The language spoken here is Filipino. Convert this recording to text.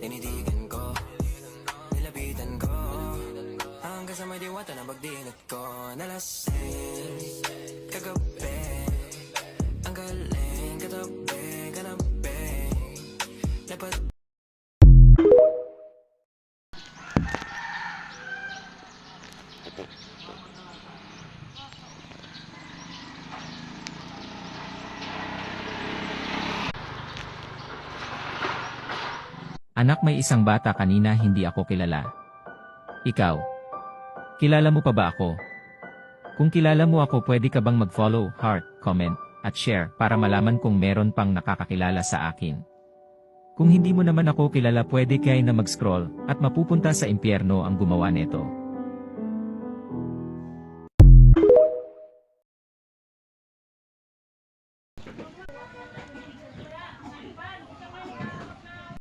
tinitigan ko, nilapitan ko, hanggang sa may diwata na magdinat ko. Nalasing kagabi, ang galing katabi, kanabi, dapat. Anak, may isang bata kanina hindi ako kilala. Ikaw? Kilala mo pa ba ako? Kung kilala mo ako, pwede ka bang mag-follow, heart, comment, at share para malaman kung meron pang nakakakilala sa akin? Kung hindi mo naman ako kilala, pwede kayo na mag-scroll at mapupunta sa impyerno ang gumawa nito.